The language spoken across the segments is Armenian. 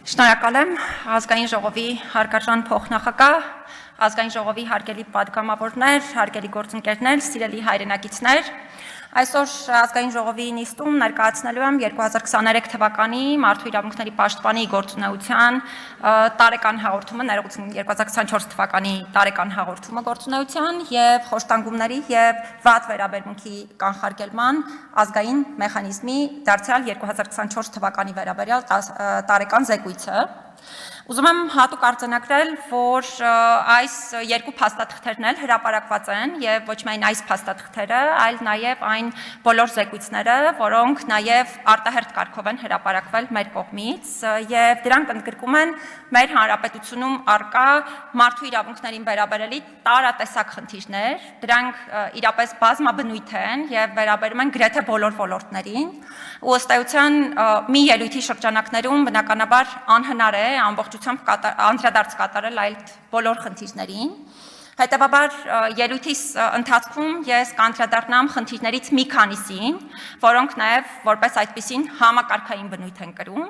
Շնորհակալ եմ ազգային ժողովի հարգարժան փոխնախագահ, ազգային ժողովի հարգելի պատգամավորներ, հարգելի գործընկերներ, սիրելի հայրենակիցներ, այսօր ազգային ժողովի նիստում ներկայացնելու եմ 2023 թվականի մարդու իրավունքների պաշտպանի գործունեության տարեկան հաղորդումը, ներողություն 2024 թվականի տարեկան հաղորդումը գործունեության եւ խոշտանգումների եւ վատ վերաբերմունքի կանխարգելման ազգային մեխանիզմի դարձյալ 2024 թվականի վերաբերյալ տարեկան զեկույցը։ Ուզում եմ հատուկ արձանագրել, որ այս երկու փաստաթղթերն էլ հրապարակված են եւ ոչ միայն այս փաստաթղթերը, այլ նաեւ այն բոլոր զեկույցները, որոնք նաեւ արտահերթ կարգով են հրապարակվել մեր կողմից եւ դրանք ընդգրկում են մեր հանրապետությունում արկա մարդու իրավունքներին վերաբերելի տարատեսակ խնդիրներ, դրանք իրապես բազմաբնույթ են եւ վերաբերում են գրեթե բոլոր ոլորտներին ու ըստ էության մի ելույթի շրջանակներում բնականաբար անհնար է ամբողջությամբ անդրադարձ կատարել այդ բոլոր խնդիրներին։ Հետևաբար ելույթիս ընթացքում ես կանդրադառնամ խնդիրներից մի քանիսին, որոնք նաև որպես այդպիսին համակարգային բնույթ են կրում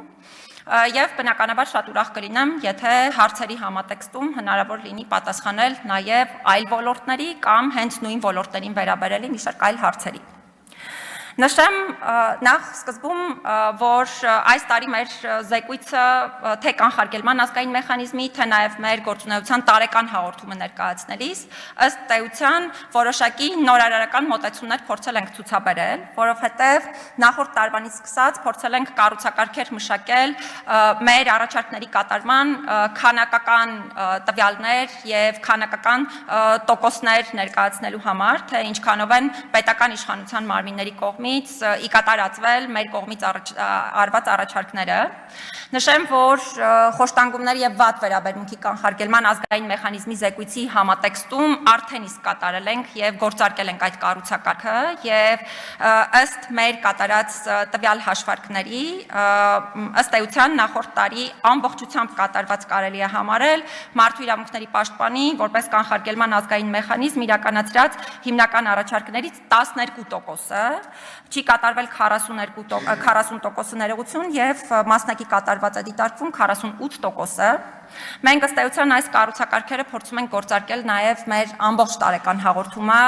եւ բնականաբար շատ ուրախ կլինեմ, եթե հարցերի համատեքստում հնարավոր լինի պատասխանել նաև այլ ոլորտների կամ հենց նույն ոլորտներին վերաբերելի մի շարք այլ հարցերի։ Նշեմ նախ սկզբում, որ այս տարի մեր զեկույցը թե կանխարգելման ազգային մեխանիզմի, թե նաև մեր գործունեության տարեկան հաղորդումը ներկայացնելիս ըստ էության որոշակի նորարարական մոտեցումներ փորձել ենք ցուցաբերել, որովհետև նախորդ տարվանից սկսած փորձել ենք կառուցակարգեր մշակել մեր առաջարկների կատարման քանակական տվյալներ եւ քանակական տոկոսներ ներկայացնելու համար, թե ինչքանով են պետական իշխանության մարմինների կողմից ի կատարածվել մեր կողմից արված առաջարկները։ Նշեմ, որ խոշտանգումների եւ վատ վերաբերմունքի կանխարգելման ազգային մեխանիզմի զեկույցի համատեքստում արդեն իսկ կատարել ենք եւ գործարկել ենք այդ կառուցակարգը եւ ըստ մեր կատարած տվյալ հաշվարկների ըստ էության նախորդ տարի ամբողջությամբ կատարված կարելի է համարել մարդու իրավունքների պաշտպանի որպես կանխարգելման ազգային մեխանիզմ իրականացրած հիմնական առաջարկներից 12%-ը, չի կատարվել 40% ներողություն եւ մասնակի կատարված է դիտարկվում 48%-ը։ Մենք ըստ էության այս կառուցակարգերը փորձում ենք գործարկել նաև մեր ամբողջ տարեկան հաղորդումը,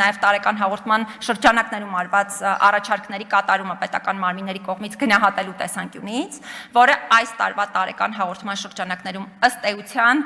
նաև տարեկան հաղորդման շրջանակներում արված առաջարկների կատարումը պետական մարմինների կողմից գնահատելու տեսանկյունից, որը այս տարվա տարեկան հաղորդման շրջանակներում ըստ էության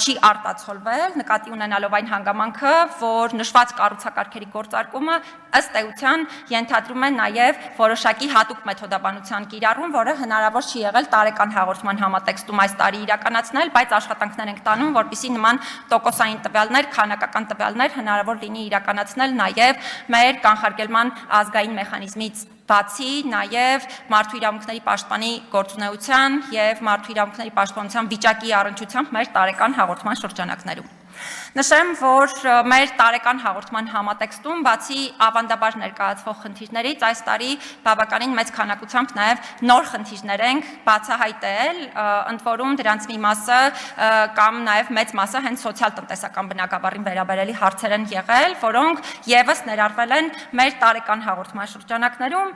չի արտացոլվել, նկատի ունենալով այն հանգամանքը, որ նշված կառուցակարգերի գործարկումը ըստ էության ենթադրում է նաև որոշակի հատուկ մեթոդաբանության կիրառում, որը հնարավոր չի եղել տարեկան հաղորդման համատեքստում այս տարի իրականացնել, բայց աշխատանքներ ենք տանում, որպեսզի նման տոկոսային տվյալներ, քանակական տվյալներ հնարավոր լինի իրականացնել նաև մեր կանխարգելման ազգային մեխանիզմից բացի նաև մարդու իրավունքների պաշտպանի գործունեության եւ մարդու իրավունքների պաշտպանության վիճակի առնչությամբ մեր տարեկան հաղորդման շրջանակներում։ Նշեմ, որ մեր տարեկան հաղորդման համատեքստում բացի ավանդաբար ներկայացվող խնդիրներից այս տարի բավականին մեծ քանակությամբ նաև նոր խնդիրներ ենք բացահայտել, ընդ որում դրանց մի մասը կամ նաև մեծ մասը հենց սոցիալ-տնտեսական բնագավառին վերաբերելի հարցեր են եղել, որոնք եւս ներառվել են մեր տարեկան հաղորդման շրջանակներում,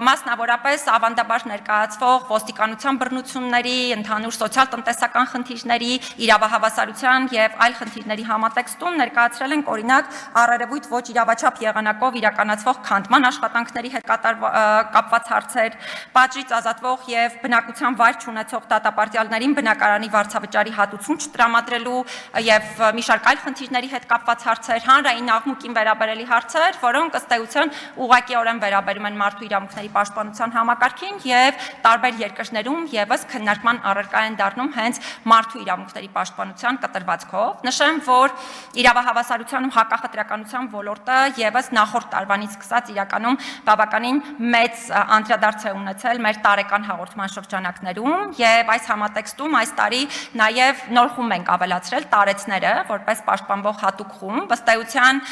մասնավորապես ավանդաբար ներկայացվող ոստիկանության բռնությունների, ընդհանուր սոցիալ-տնտեսական խնդիրների, իրավահավասարության եւ այլ խնդիրների համատեքստում ներկայացրել ենք օրինակ առերևույթ ոչ իրավաչափ եղանակով իրականացվող քանդման աշխատանքների հետ կապված հարցեր, պատժից ազատվող եւ բնակության վայր չունեցող դատապարտյալներին բնակարանի վարձավճարի հատուցում չտրամադրելու եւ մի շարք այլ խնդիրների հետ կապված հարցեր, հանրային աղմուկին վերաբերելի հարցեր, որոնք ըստ էության ուղղակիորեն վերաբերում են մարդու իրավունքների պաշտպանության համակարգին եւ տարբեր երկրներում եւս քննարկման առարկա են դառնում հենց մարդու իրավունքների պաշտպանության կտրվածքով։ Նշեմ, որ իրավահավասարության ու հակախտրականության ոլորտը եւս նախորդ տարվանից սկսած իրականում բավականին մեծ անդրադարձ է ունեցել մեր տարեկան հաղորդման շրջանակներում եւ այս համատեքստում այս տարի նաեւ նոր խումբ ենք ավելացրել տարեցները որպես պաշտպանվող հատուկ խումբ։ Ըստ էության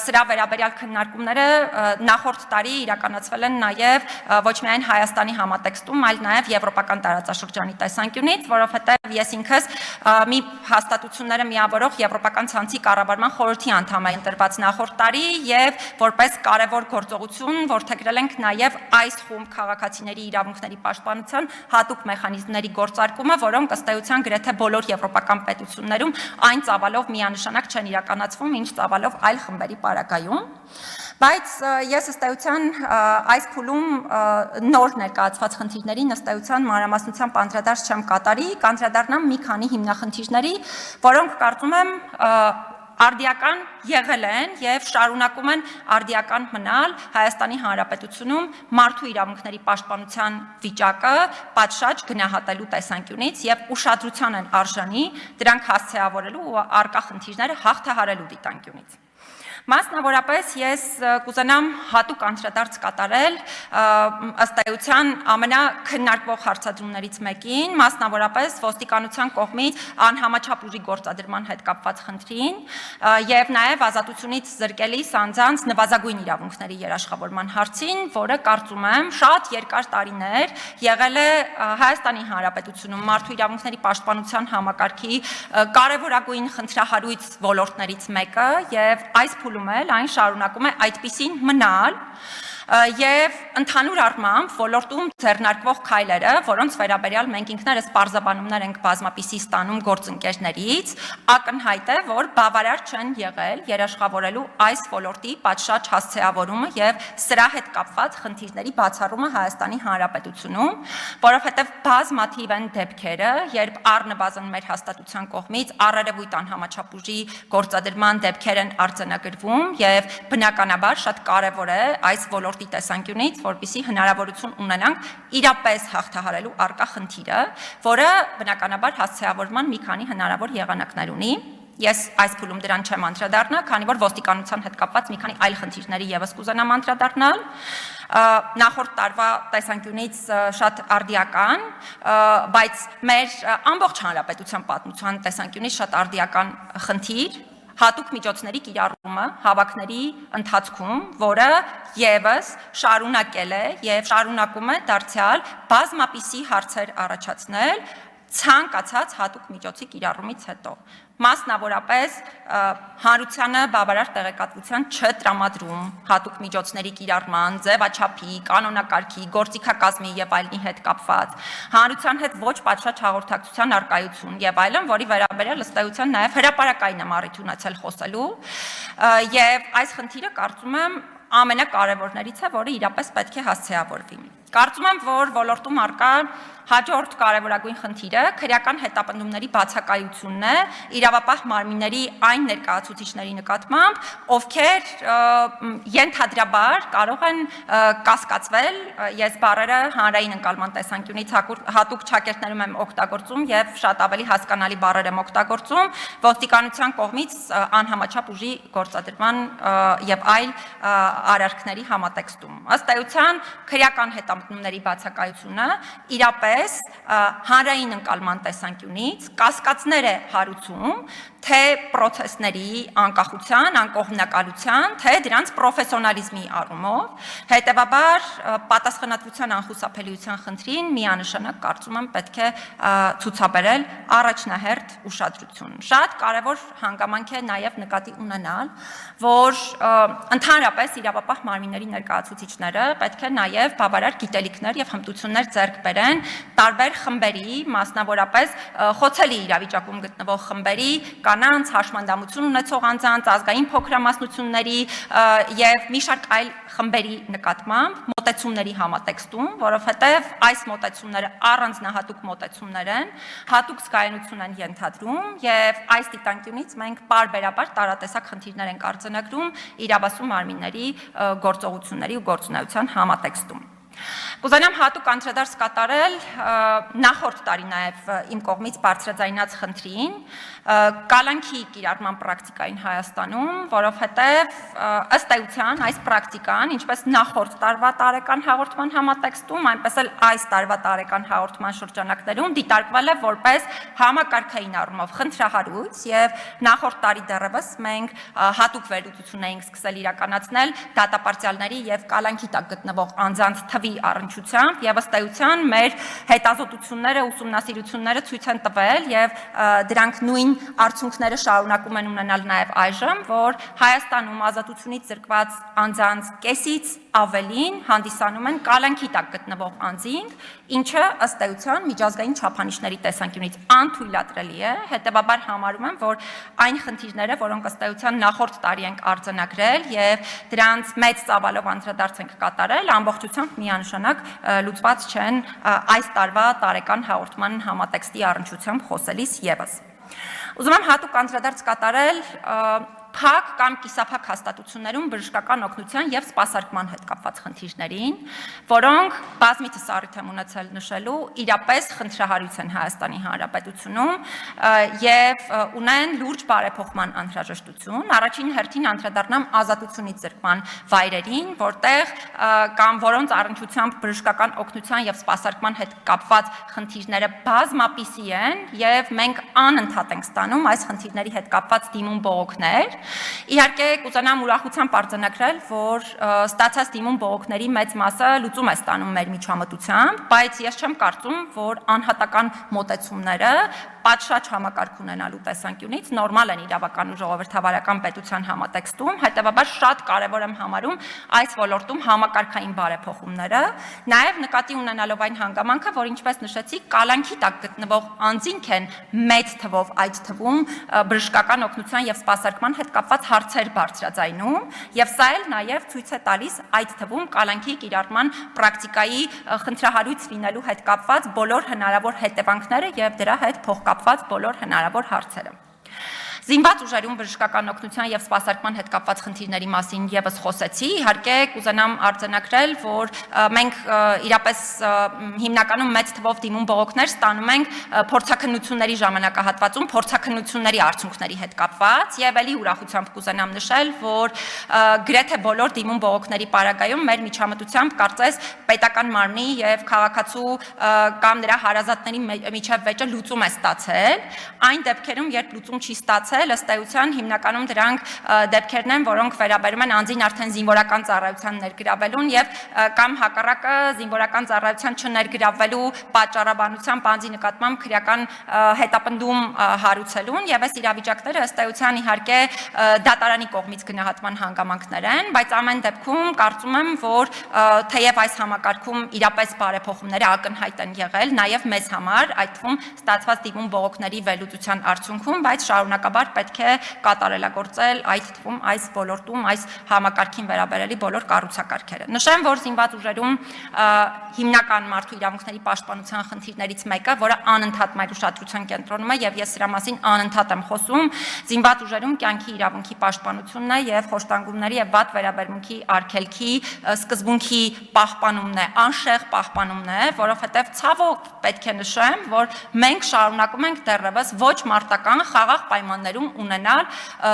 սրա վերաբերյալ քննարկումները նախորդ տարի իրականացվել են նաեւ ոչ միայն Հայաստանի համատեքստում, այլ նաեւ եվրոպական տարածաշրջանի տեսանկյունից, որովհետեւ ես ինքս մի հաստատությունները միավորող կառավարող Եվրոպական ցանցի կառավարման խորհրդի անդամ է ընտրված նախորդ տարի եւ որպես կարևոր գործողություն որդեգրել ենք նաեւ այս խումբ քաղաքացիների իրավունքների պաշտպանության հատուկ մեխանիզմների գործարկումը, որոնք ըստ էության գրեթե բոլոր եվրոպական պետություններում այն ծավալով միանշանակ չեն իրականացվում, ինչ ծավալով այլ խմբերի պարագայում։ Բայց ես ըստ էության այս փուլում նոր ներկայացված խնդիրներին ըստ էության մանրամասնությամբ անդրադարձ չեմ կատարի, կանդրադառնամ մի քանի հիմնախնդիրների, որոնք կարծում եմ արդիական եղել են եւ շարունակում են արդիական մնալ Հայաստանի Հանրապետությունում մարդու իրավունքների պաշտպանության վիճակը պատշաճ գնահատելու տեսանկյունից եւ ուշադրության են արժանի դրանք հասցեավորելու ու առկա խնդիրները հաղթահարելու դիտանկյունից։ Մասնավորապես ես կուզենամ հատուկ անդրադարձ կատարել ըստ էության ամենաքննարկվող հարցադրումներից մեկին, մասնավորապես ոստիկանության կողմից անհամաչափ ուժի գործադրման հետ կապված խնդրին եւ նաեւ ազատությունից զրկելիս անձանց նվազագույն իրավունքների երաշխավորման հարցին, որը կարծում եմ շատ երկար տարիներ եղել է Հայաստանի Հանրապետությունում մարդու իրավունքների պաշտպանության համակարգի կարևորագույն խնդրահարույց ոլորտներից մեկը եւ այս այն շարունակում է այդպիսին մնալ եւ ընդհանուր առմամբ ոլորտում ձեռնարկվող քայլերը, որոնց վերաբերյալ մենք ինքներս պարզաբանումներ ենք բազմապիսի ստանում գործընկերներից, ակնհայտ է, որ բավարար չեն եղել երաշխավորելու այս ոլորտի պատշաճ հասցեավորումը եւ սրա հետ կապված խնդիրների բացառումը Հայաստանի Հանրապետությունում, որովհետեւ բազմաթիվ են դեպքերը, երբ առնվազն մեր հաստատության կողմից առերևույթ անհամաչափ ուժի գործադրման դեպքեր են արձանագրվում եւ բնականաբար շատ կարեւոր է այս ոլորտի տեսանկյունից, որպեսզի հնարավորություն ունենանք իրապես հաղթահարելու առկա խնդիրը, որը բնականաբար հասցեավորման մի քանի հնարավոր եղանակներ ունի։ Ես այս փուլում դրան չեմ անդրադառնա, քանի որ ոստիկանության հետ կապված մի քանի այլ խնդիրների եւս կուզենամ անդրադառնալ։ Նախորդ տարվա տեսանկյունից շատ արդիական, բայց մեր ամբողջ հանրապետության պատմության տեսանկյունից շատ արդիական խնդիր հատուկ միջոցների կիրառումը հավաքների ընթացքում, որը եւս շարունակել է եւ շարունակում է դարձյալ բազմապիսի հարցեր առաջացնել ցանկացած հատուկ միջոցի կիրառումից հետո։ Մասնավորապես հանրությանը բավարար տեղեկատվության չտրամադրում հատուկ միջոցների կիրառման, ձևաչափի, կանոնակարգի, գործիքակազմի եւ այլնի հետ կապված, հանրության հետ ոչ պատշաճ հաղորդակցության առկայություն եւ այլն, որի վերաբերյալ ըստ էության նաեւ հրապարակային եմ առիթ ունեցել խոսելու, եւ այս խնդիրը կարծում եմ ամենակարևորներից է, որը իրապես պետք է հասցեավորվի։ Կարծում եմ, որ ոլորտում առկա հաջորդ կարևորագույն խնդիրը քրեական հետապնդումների բացակայությունն է իրավապահ մարմինների այն ներկայացուցիչների նկատմամբ, ովքեր ենթադրաբար կարող են կասկածվել, ես բառերը հանրային ընկալման տեսանկյունից հատուկ ճակերտներում եմ օգտագործում եւ շատ ավելի հասկանալի բառեր եմ օգտագործում, ոստիկանության կողմից անհամաչափ ուժի գործադրման եւ այլ արարքների համատեքստում։ Ըստ էության քրեական հետապնդումների բացակայությունը իրապես հանրային ընկալման տեսանկյունից կասկածներ է հարուցում թե պրոցեսների անկախության, անկողմնակալության, թե դրանց պրոֆեսիոնալիզմի առումով, հետևաբար պատասխանատվության անխուսափելիության խնդրին միանշանակ կարծում եմ պետք է ցուցաբերել առաջնահերթ ուշադրություն։ Շատ կարևոր հանգամանք է նաև նկատի ունենալ, որ ընդհանրապես իրավապահ մարմինների ներկայացուցիչները պետք է նաև բավարար գիտելիքներ եւ հմտություններ ձեռք բերեն տարբեր խմբերի, մասնավորապես խոցելի իրավիճակում գտնվող խմբերի, կանանց, հաշմանդամություն ունեցող անձանց, ազգային փոքրամասնությունների եւ մի շարք այլ խմբերի նկատմամբ մոտեցումների համատեքստում, որովհետեւ այս մոտեցումները առանձնահատուկ մոտեցումներ են, հատուկ զգայունություն են ենթադրում եւ այս դիտանկյունից մենք պարբերաբար տարատեսակ խնդիրներ ենք արձանագրում իրավասու մարմինների գործողությունների ու գործունեության համատեքստում։ Կուզենամ հատուկ անդրադարձ կատարել նախորդ տարի նաև իմ կողմից բարձրաձայնած խնդրին, կալանքի կիրառման պրակտիկային Հայաստանում, որովհետև ըստ էության այս պրակտիկան, ինչպես նախորդ տարվա տարեկան հաղորդման համատեքստում, այնպես էլ այս տարվա տարեկան հաղորդման շրջանակներում դիտարկվել է որպես համակարգային առումով խնդրահարույց եւ նախորդ տարի դեռևս մենք հատուկ վերլուծություն էինք սկսել իրականացնել դատապարտյալների եւ կալանքի տակ գտնվող անձանց թվի առնչությամբ եւ ըստ էության մեր հետազոտությունները, ուսումնասիրությունները ցույց են տվել եւ դրանք նույն արդյունքները շարունակում են ունենալ նաեւ այժմ, որ Հայաստանում ազատությունից զրկված անձանց կեսից ավելին հանդիսանում են կալանքի տակ գտնվող անձինք, ինչը ըստ էության միջազգային չափանիշների տեսանկյունից անթույլատրելի է, հետեւաբար համարում եմ, որ այն խնդիրները, որոնք ըստ էության նախորդ տարի ենք արձանագրել եւ դրանց մեծ ծավալով անդրադարձ ենք կատարել, ամբողջությամբ միանշանակ լուծված չեն այս տարվա տարեկան հաղորդման համատեքստի առնչությամբ խոսելիս եւս։ Ուզում եմ հատուկ անդրադարձ կատարել փակ կամ կիսափակ հաստատություններում բժշկական օգնության եւ սպասարկման հետ կապված խնդիրներին, որոնք բազմիցս առիթ եմ ունեցել նշելու, իրապես խնդրահարույց են Հայաստանի Հանրապետությունում եւ ունեն լուրջ բարեփոխման անհրաժեշտություն։ Առաջին հերթին անդրադառնամ ազատությունից զրկման վայրերին, որտեղ կամ որոնց առնչությամբ բժշկական օգնության եւ սպասարկման հետ կապված խնդիրները բազմապիսի են եւ մենք անընդհատ ենք ստանում այս խնդիրների հետ կապված դիմում բողոքներ։ Իհարկե կուզենամ ուրախությամբ արձանագրել, որ ստացած դիմում բողոքների մեծ մասը լուծում է ստանում մեր միջամտությամբ, բայց ես չեմ կարծում, որ անհատական մոտեցումները պատշաճ համակարգ ունենալու տեսանկյունից նորմալ են իրավական ու ժողովրդավարական պետության համատեքստում, հետևաբար շատ կարևոր եմ համարում այս ոլորտում համակարգային բարեփոխումները, նաև նկատի ունենալով այն հանգամանքը, որ ինչպես նշեցի, կալանքի տակ գտնվող անձինք են մեծ թվով այդ թվում բժշկական օգնության եւ սպասարկման հետ կապված հարցեր բարձրաձայնում, եւ սա էլ նաև ցույց է տալիս այդ թվում կալանքի կիրառման պրակտիկայի խնդրահարույց լինելու հետ կապված բոլոր հնարավոր հետևանքները եւ դրա հետ փոխկապված բոլոր հնարավոր հարցերը։ Զինված ուժերում բժշկական օգնության եւ սպասարկման հետ կապված խնդիրների մասին եւս խոսեցի, իհարկե կուզենամ արձանագրել, որ մենք իրապես հիմնականում մեծ թվով դիմում բողոքներ ստանում ենք փորձաքննությունների ժամանակահատվածում փորձաքննությունների արդյունքների հետ կապված եւ ելի ուրախությամբ կուզենամ նշել, որ գրեթե բոլոր դիմում բողոքների պարագայում մեր միջամտությամբ կարծես պետական մարմնի եւ քաղաքացու կամ նրա հարազատների միջև վեճը լուծում է ստացել, այն դեպքերում, երբ լուծում չի ստացել, ըստ էության հիմնականում դրանք դեպքերն են, որոնք վերաբերում են անձին արդեն զինվորական ծառայության ներգրավելուն եւ կամ հակառակը զինվորական ծառայության չներգրավվելու պատճառաբանությամբ անձի նկատմամբ քրեական հետապնդում հարուցելուն եւ այս իրավիճակները ըստ էության իհարկե դատարանի կողմից գնահատման հանգամանքներ են, բայց ամեն դեպքում կարծում եմ, որ թեև այս համակարգում իրապես բարեփոխումները ակնհայտ են եղել նաեւ մեզ համար, այդ թվում ստացված դիմում բողոքների վերլուծության արդյունքում, բայց շարունակաբար պետք է կատարելագործել այդ թվում այս ոլորտում այս համակարգին վերաբերելի բոլոր կառուցակարգերը։ Նշեմ, որ զինված ուժերում հիմնական մարդու իրավունքների պաշտպանության խնդիրներից մեկը, որը անընդհատ մեր ուշադրության կենտրոնում է եւ ես սրա մասին անընդհատ եմ խոսում, զինված ուժերում կյանքի իրավունքի պաշտպանությունն է եւ խոշտանգումների եւ վատ վերաբերմունքի արգելքի սկզբունքի պահպանումն է, անշեղ պահպանումն է, որովհետեւ ցավոք պետք է նշեմ, որ մենք շարունակում ենք դեռևս ոչ մարտական խաղաղ պայմաններում ունենալ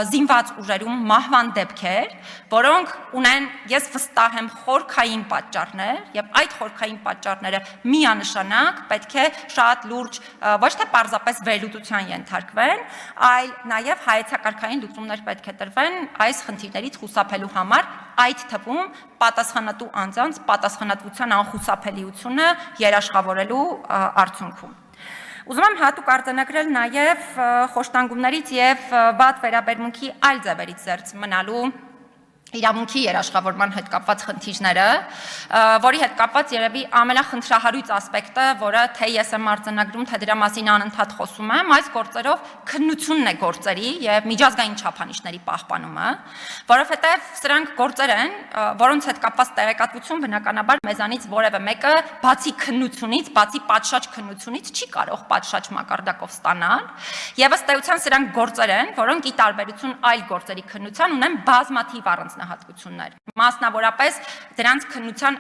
զինված ուժերում մահվան դեպքեր, որոնք ունեն, ես վստահ եմ, խորքային պատճառներ եւ այդ խորքային պատճառները միանշանակ պետք է շատ լուրջ ոչ թե պարզապես վերլուծության ենթարկվեն, այլ նաեւ հայեցակարգային լուծումներ պետք է տրվեն այս խնդիրներից խուսափելու համար, այդ թվում պատասխանատու անձանց պատասխանատվության անխուսափելիությունը երաշխավորելու արդյունքում։ Ուզում եմ հատուկ արձանագրել նաև խոշտանգումներից եւ վատ վերաբերմունքի այլ ձևերից զերծ մնալու իրավունքի երաշխավորման հետ կապված խնդիրները, որի հետ կապված երևի ամենախնդրահարույց ասպեկտը, որը թե ես եմ արձանագրում, թե դրա մասին անընդհատ խոսում եմ, այս գործերով քննությունն է գործերի եւ միջազգային չափանիշների պահպանումը, որովհետեւ սրանք գործեր են, որոնց հետ կապված տեղեկատվություն բնականաբար մեզանից որևէ մեկը բացի քննությունից, բացի պատշաճ քննությունից չի կարող պատշաճ մակարդակով ստանալ, եւ ըստ էության սրանք գործեր են, որոնք ի տարբերություն այլ գործերի քննության ունեն բազմաթիվ առանձնահատկություններ։ Մասնավորապես դրանց քննության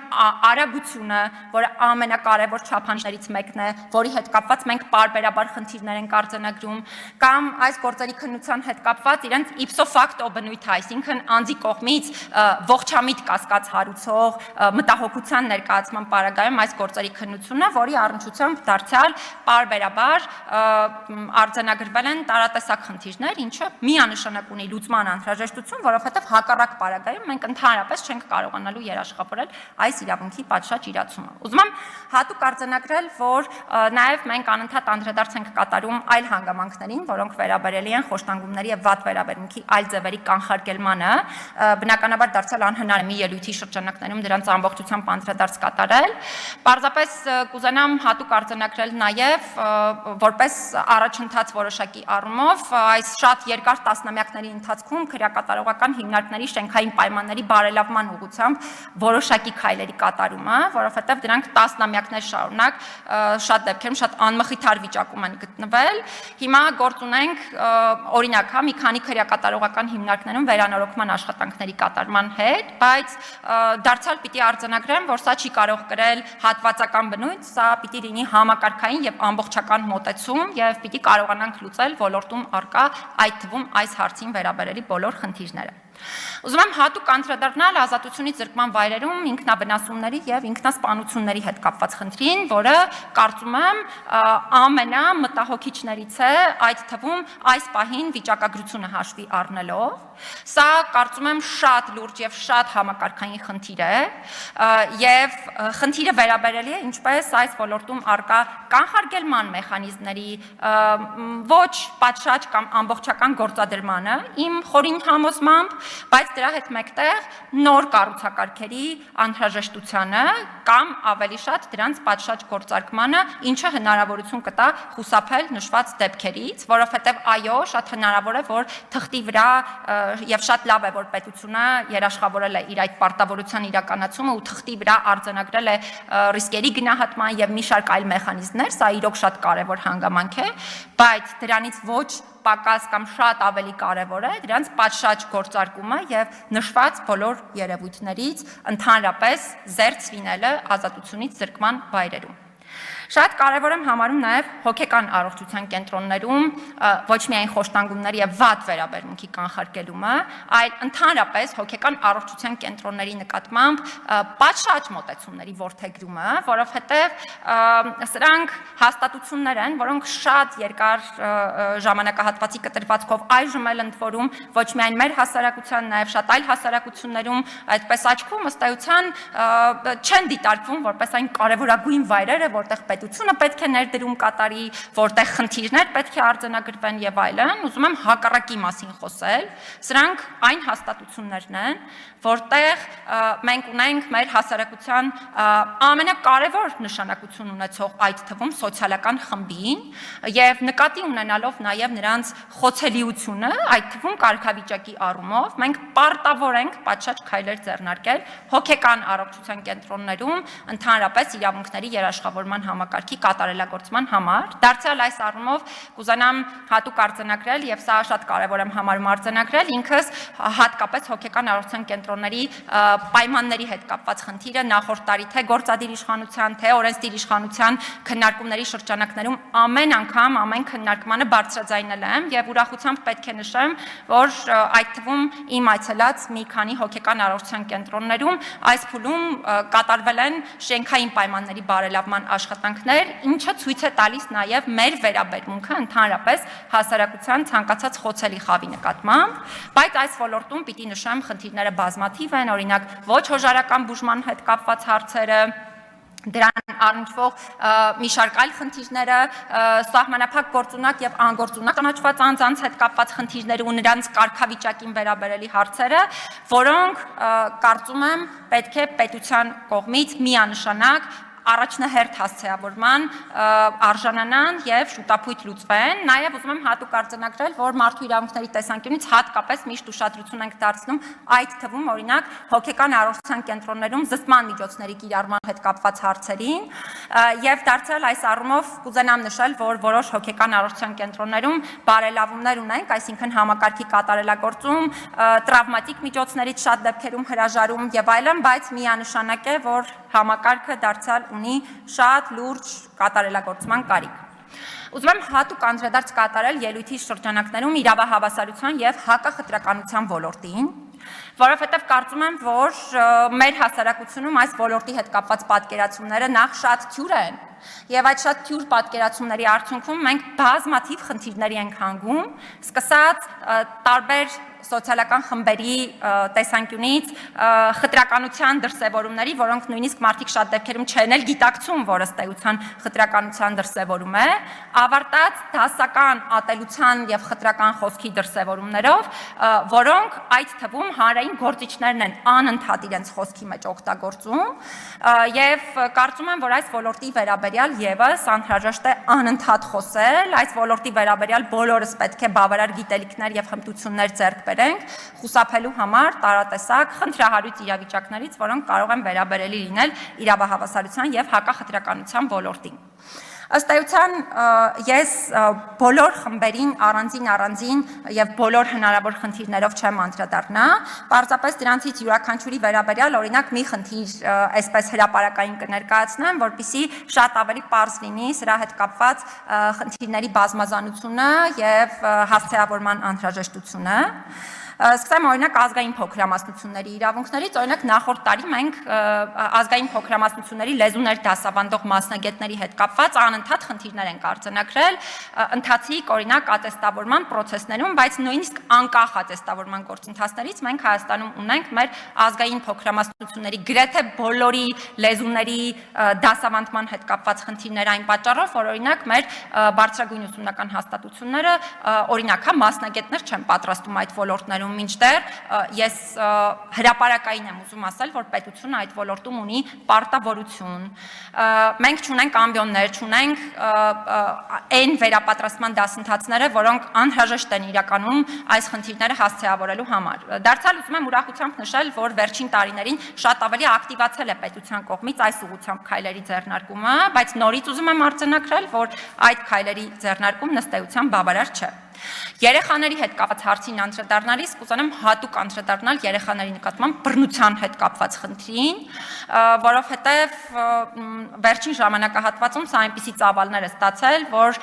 արագությունը, որը ամենակարևոր չափանիշներից մեկն է, որի հետ կապված մենք պարբերաբար խնդիրներ ենք արձանագրում, կամ այս գործերի քննության հետ կապված իրենց ipso facto բնույթը, այսինքն անձի կողմից ողջամիտ կասկած հարուցող մտահոգության ներկայացման պարագայում այս գործերի քննությունը, որի առնչությամբ դարձյալ պարբերաբար արձանագրվել են տարատեսակ խնդիրներ, ինչը միանշանակ ունի լուծման անհրաժեշտություն, որովհետև հակառակ պարագայում մենք ընդհանրապես չենք կարողանալու երաշխավորել այս իրավունքի պատշաճ իրացումը։ Ուզում եմ հատուկ արձանագրել, որ նաև մենք անընդհատ անդրադարձ ենք կատարում այլ հանգամանքներին, որոնք վերաբերելի են խոշտանգումների եւ վատ վերաբերմունքի այլ ձևերի կանխարգելմանը, բնականաբար դարձյալ անհնար է մի ելույթի շրջանակներում դրանց ամբողջությամբ անդրադարձ կատարել։ Պարզապես կուզենամ հատուկ արձանագրել նաև որպես առաջընթաց որոշակի առումով այս շատ երկար տասնամյակների ընթացքում քրեակատարողական հիմնարկների շենքային պայմանների բարելավման ուղղությամբ որոշակի քայլերի կատարումը, որովհետև դրանք տասնամյակներ շարունակ շատ դեպքերում շատ անմխիթար վիճակում են գտնվել։ Հիմա գործ ունենք օրինակ, մի քանի քրեակատարողական հիմնարկներում վերանորոգման աշխատանքների կատարման հետ, բայց դարձյալ պիտի արձանագրեմ, որ սա չի կարող կրել հատվածական բնույթ, սա պիտի լինի համակարգային եւ ամբողջական մոտեցում եւ պիտի կարողանանք լուծել ոլորտում առկա այդ թվում այս հարցին վերաբերելի բոլոր խնդիրները։ Ուզում եմ հատուկ անդրադառնալ ազատությունից զրկման վայրերում ինքնավնասումների եւ ինքնասպանությունների հետ կապված խնդրին, որը կարծում եմ ամենամտահոգիչներից է, այդ թվում այս պահին վիճակագրությունը հաշվի առնելով։ Սա կարծում եմ շատ լուրջ եւ շատ համակարգային խնդիր է եւ խնդիրը վերաբերելի է ինչպես այս ոլորտում առկա կանխարգելման մեխանիզմների ոչ պատշաճ կամ ամբողջական գործադրմանը իմ խորին համոզմամբ, բայց դրա հետ մեկտեղ նոր կառուցակարգերի անհրաժեշտությանը կամ ավելի շատ դրանց պատշաճ գործարկմանը, ինչը հնարավորություն կտա խուսափել նշված դեպքերից, որովհետև այո, շատ հնարավոր է, որ թղթի վրա եւ շատ լավ է, որ պետությունը երաշխավորել է իր այդ պարտավորության իրականացումը ու թղթի վրա արձանագրել է ռիսկերի գնահատման եւ մի շարք այլ մեխանիզմներ, սա իրոք շատ կարեւոր հանգամանք է, բայց դրանից ոչ պակաս կամ շատ ավելի կարևոր է դրանց պատշաճ գործարկումը եւ նշված բոլոր երևույթներից ընդհանրապես զերծ լինելը ազատությունից զրկման վայրերում։ Շատ կարևոր եմ համարում նաև հոգեկան առողջության կենտրոններում ոչ միայն խոշտանգումների եւ վատ վերաբերմունքի կանխարգելումը, այլ ընդհանրապես հոգեկան առողջության կենտրոնների նկատմամբ պատշաճ մոտեցումների որդեգրումը, որովհետեւ սրանք հաստատություններ են, որոնք շատ երկար ժամանակահատվածի կտրվածքով այժմ էլ ընդ որում ոչ միայն մեր հասարակության, նաև շատ այլ հասարակություններում այդպես աչքում ըստ էության չեն դիտարկվում որպես այն կարևորագույն վայրերը, որտեղ պետությունը պետք է ներդրում կատարի, որտեղ խնդիրներ պետք է արձանագրվեն եւ այլն, ուզում եմ հակառակի մասին խոսել։ Սրանք այն հաստատություններն են, որտեղ մենք ունենք մեր հասարակության ամենակարևոր նշանակություն ունեցող այդ թվում սոցիալական խմբին եւ նկատի ունենալով նաեւ նրանց խոցելիությունը, այդ թվում կարգավիճակի առումով, մենք պարտավոր ենք պատշաճ քայլեր ձեռնարկել հոգեկան առողջության կենտրոններում ընդհանրապես իրավունքների երաշխավորման համակարգի կատարելագործման համար։ Դարձյալ այս առումով կուզենամ հատուկ արձանագրել եւ սա շատ կարեւոր եմ համարում արձանագրել ինքս հատկապես հոգեկան առողջության կենտրոնների պայմանների հետ կապված խնդիրը նախորդ տարի թե գործադիր իշխանության, թե օրենսդիր իշխանության քննարկումների շրջանակներում ամեն անգամ ամեն քննարկմանը բարձրաձայնել եմ եւ ուրախությամբ պետք է նշեմ, որ այդ թվում իմ այցելած մի քանի հոգեկան առողջության կենտրոններում այս փուլում կատարվել են շենքային պայմանների բարելավման աշխատանքներ, ինչը ցույց է տալիս նաեւ մեր վերաբերմունքը ընդհանրապես հասարակության ցանկացած խոցելի խավի նկատմամբ, բայց այս ոլորտում պիտի նշեմ խնդիրները բազմաթիվ են, օրինակ ոչ հոժարական բուժման հետ կապված հարցերը, դրան առնչվող մի շարք այլ խնդիրները, սահմանափակ գործունակ եւ անգործունակ ճանաչված անձանց հետ կապված խնդիրները ու նրանց կարգավիճակին վերաբերելի հարցերը, որոնք կարծում եմ պետք է պետության կողմից միանշանակ առաջնահերթ հասցեավորման արժանանան եւ շուտապույտ լուծվեն։ Նաեւ ուզում եմ հատուկ արձանագրել, որ մարդու իրավունքների տեսանկյունից հատկապես միշտ ուշադրություն ենք դարձնում այդ թվում օրինակ հոգեկան առողջության կենտրոններում զսպման միջոցների կիրառման հետ կապված հարցերին եւ դարձյալ այս առումով կուզենամ նշել, որ որոշ հոգեկան առողջության կենտրոններում բարելավումներ ունենք, այսինքն համակարգի կատարելագործում, տրավմատիկ միջոցներից շատ դեպքերում հրաժարում եւ այլն, բայց միանշանակ է, որ համակարգը դարձյալ ունի շատ լուրջ կատարելագործման կարիք։ Ուզում եմ հատուկ անդրադարձ կատարել ելույթի շրջանակներում իրավահավասարության եւ հակախտրականության ոլորտին, որովհետև կարծում եմ, որ մեր հասարակությունում այս ոլորտի հետ կապված պատկերացումները նախ շատ թյուր են, եւ այդ շատ թյուր պատկերացումների արդյունքում մենք բազմաթիվ խնդիրների ենք հանգում, սկսած տարբեր սոցիալական խմբերի տեսանկյունից խտրականության դրսևորումների, որոնք նույնիսկ մարդիկ շատ դեպքերում չեն էլ գիտակցում, որ ըստ էության խտրականության դրսևորում է, ավարտած դասական ատելության եւ խտրական խոսքի դրսևորումներով, որոնք այդ թվում հանրային գործիչներն են անընդհատ իրենց խոսքի մեջ օգտագործում, եւ կարծում եմ, որ այս ոլորտի վերաբերյալ եւս անհրաժեշտ է անընդհատ խոսել, այս ոլորտի վերաբերյալ բոլորս պետք է բավարար գիտելիքներ եւ հմտություններ ձեռք բերենք, խուսափելու համար տարատեսակ խնդրահարույց իրավիճակներից, որոնք կարող են վերաբերելի լինել իրավահավասարության եւ հակախտրականության ոլորտին։ Ըստ էության ես բոլոր խմբերին առանձին եւ բոլոր հնարավոր խնդիրներով չեմ անդրադառնա, պարզապես դրանցից յուրաքանչյուրի վերաբերյալ օրինակ մի խնդիր այսպես հրապարակային կներկայացնեմ, որպեսզի շատ ավելի պարզ լինի սրա հետ կապված խնդիրների բազմազանությունը եւ հասցեավորման անհրաժեշտությունը։ Սկսեմ օրինակ ազգային փոքրամասնությունների իրավունքներից, օրինակ նախորդ տարի մենք ազգային փոքրամասնությունների լեզուներ դասավանդող մասնագետների հետ կապված անընդհատ խնդիրներ ենք արձանագրել ընթացիկ օրինակ ատեստավորման պրոցեսներում, բայց նույնիսկ անկախ ատեստավորման գործընթացներից մենք Հայաստանում ունենք մեր ազգային փոքրամասնությունների գրեթե բոլորի լեզուների դասավանդման հետ կապված խնդիրներ այն պատճառով, որ օրինակ մեր բարձրագույն ուսումնական հաստատությունները օրինակ մասնագետներ չեն պատրաստում այդ ոլորտներում, մինչդեռ ես հրապարակային եմ ուզում ասել, որ պետությունը այդ ոլորտում ունի պարտավորություն։ Մենք չունենք ամբիոններ, չունենք այն վերապատրաստման դասընթացները, որոնք անհրաժեշտ են իրականում այս խնդիրները հասցեավորելու համար։ Դարձյալ ուզում եմ ուրախությամբ նշել, որ վերջին տարիներին շատ ավելի ակտիվացել է պետության կողմից այս ուղղությամբ քայլերի ձեռնարկումը, բայց նորից ուզում եմ արձանագրել, որ այդ քայլերի ձեռնարկումն ըստ էության բավարար չէ։ Երեխաների հետ կապված հարցին անդրադառնալիս կուզենամ հատուկ անդրադառնալ երեխաների նկատմամբ բռնության հետ կապված խնդրին, որովհետև վերջին ժամանակահատվածում սա այնպիսի ծավալներ է ստացել, որ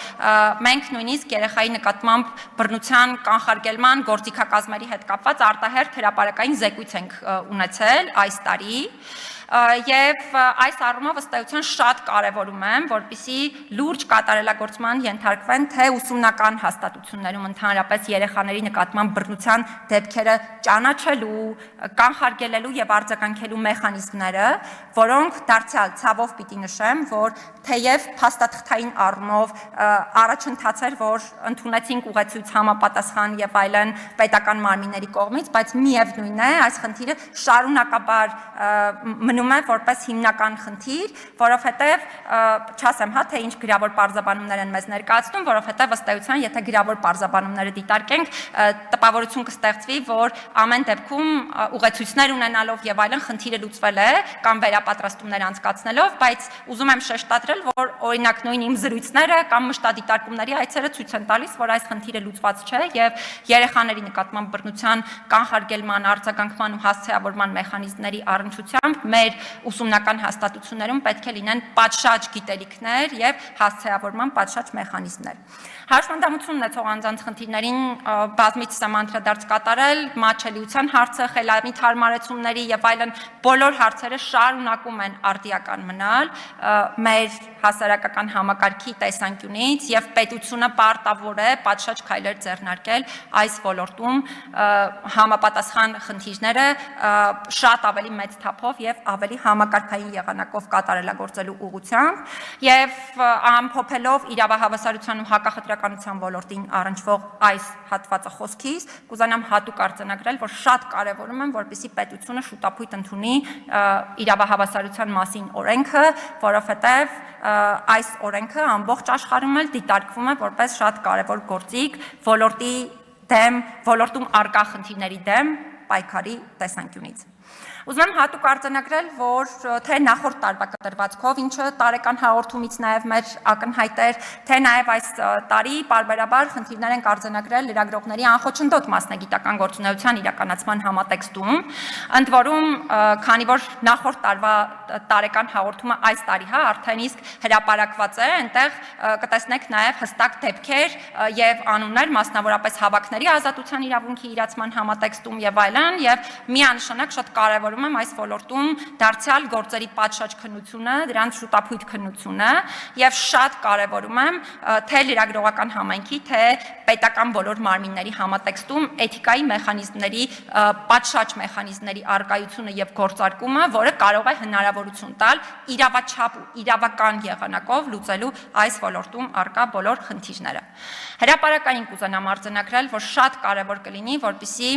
մենք նույնիսկ երեխայի նկատմամբ բռնության կանխարգելման գործիքակազմերի հետ կապված արտահերթ հրապարակային զեկույց ենք ունեցել այս տարի, եւ այս առումով ըստ էության շատ կարևորում եմ, որպեսզի լուրջ կատարելագործման ենթարկվեն թե ուսումնական հաստատություններում ընդհանրապես երեխաների նկատմամբ բռնության դեպքերը ճանաչելու, կանխարգելելու եւ արձագանքելու մեխանիզմները, որոնք դարձյալ ցավով պիտի նշեմ, որ թեև փաստաթղթային առումով առաջընթաց էր, որ ընդունեցինք ուղեցույց համապատասխան եւ այլն պետական մարմինների կողմից, բայց միևնույն է, այս խնդիրը շարունակաբար մնում է որպես հիմնական խնդիր, որովհետև չասեմ, թե ինչ գրավոր պարզաբանումներ են մեզ ներկայացնում, որովհետև ըստ էության, եթե գրավոր պարզաբանումները դիտարկենք, տպավորություն կստեղծվի, որ ամեն դեպքում ուղեցույցներ ունենալով եւ այլն խնդիրը լուծվել է կամ վերապատրաստումներ անցկացնելով, բայց ուզում եմ շեշտադրել, որ օրինակ նույն իմ զրույցները կամ մշտադիտարկումների այցերը ցույց են տալիս, որ այս խնդիրը լուծված չէ եւ երեխաների նկատմամբ բռնության կանխարգելման, արձագանքման ու հասցեավորման մեխանիզմների առնչությամբ մեր ուսումնական հաստատություններում պետք է լինեն պատշաճ գիտելիքներ եւ հասցեավորման պատշաճ մեխանիզմներ։ Հաշվանդամություն ունեցող անձանց խնդիրներին բազմիցս եմ անդրադարձ կատարել, մատչելիության հարցը, խելամիտ հարմարեցումների եւ այլն բոլոր հարցերը շարունակում են արդիական մնալ մեր հասարակական համակարգի տեսանկյունից եւ պետությունը պարտավոր է պատշաճ քայլեր ձեռնարկել այս ոլորտում համապատասխան խնդիրները շատ ավելի մեծ թափով եւ ավելի համակարգային եղանակով կատարելագործելու ուղղությամբ եւ ամփոփելով իրավահավասարության ու հակախտրականության ոլորտին առնչվող այս հատվածը խոսքից կուզենամ հատուկ արձանագրել, որ շատ կարեւորում եմ, որպեսզի պետությունը շուտապույտ ընդունի իրավահավասարության մասին օրենքը, որովհետեւ այս օրենքը ամբողջ աշխարհում էլ դիտարկվում է որպես շատ կարևոր գործիք ոլորտում առկա խնդիրների դեմ պայքարի տեսանկյունից։ Ուզում եմ հատուկ արձանագրել, որ թե նախորդ տարվա կտրվածքով, ինչը տարեկան հաղորդումից նաև մեր ակնհայտ էր, թե նաև այս տարի պարբերաբար խնդիրներ ենք արձանագրել լրագրողների անխոչնդոտ մասնագիտական գործունեության իրականացման համատեքստում, ընդ որում, քանի որ նախորդ տարվա տարեկան հաղորդումը այս տարի արդեն իսկ հրապարակված է, այնտեղ կտեսնեք նաև հստակ դեպքեր եւ անուններ, մասնավորապես հավաքների ազատության իրավունքի իրացման համատեքստում եւ այլն, եւ միանշանակ շատ կարեւորում եմ այս ոլորտում դարձյալ գործերի պատշաճ քննությունը, դրանց շուտափույթ քննությունը եւ շատ կարեւորում եմ թե լրագրողական համայնքի, թե պետական բոլոր մարմինների համատեքստում էթիկայի մեխանիզմների, պատշաճ մեխանիզմների առկայությունը եւ գործարկումը, որը կարող է հնարավորություն տալ իրավաչափ ու իրավական եղանակով լուծելու այս ոլորտում առկա բոլոր խնդիրները։ Հրապարակային կուզենամ արձանագրել, որ շատ կարևոր կլինի, որպեսզի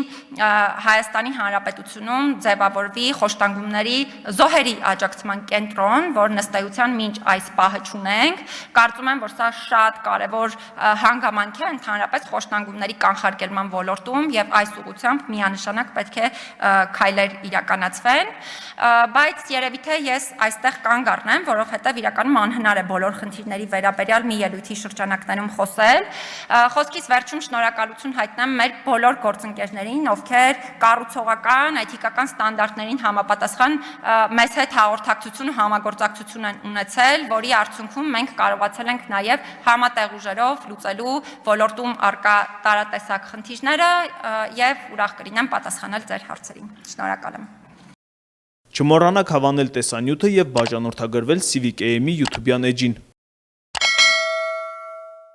Հայաստանի Հանրապետությունում ձևավորվի խոշտանգումների զոհերի աջակցման կենտրոն, որ ըստ մինչ այս պահը չունենք։ Կարծում եմ, որ սա շատ կարևոր հանգամանք է ընդհանրապես խոշտանգումների կանխարգելման ոլորտում եւ այս ուղղությամբ միանշանակ պետք է քայլեր իրականացվեն, բայց երևի թե ես այստեղ կանգ առնեմ, որովհետեւ իրականում անհնար է բոլոր խնդիրների վերաբերյալ մի ելույթի շրջանակներում խոսել։ Խոսքից վերջում շնորհակալություն հայտնեմ մեր բոլոր գործընկերներին, ովքեր կառուցողական, էթիկական ստանդարտներին համապատասխան մեզ հետ հաղորդակցություն ու համագործակցություն են ունեցել, որի արդյունքում մենք կարողացել ենք նաև համատեղ ուժերով լուծելու ոլորտում առկա տարատեսակ խնդիրները եւ ուրախ կլինեմ պատասխանել ձեր հարցերին։ Շնորհակալ եմ։ Չմոռանաք հավանել տեսանյութը եւ բաժանորդագրվել Civic AM-ի YouTube-յան էջին։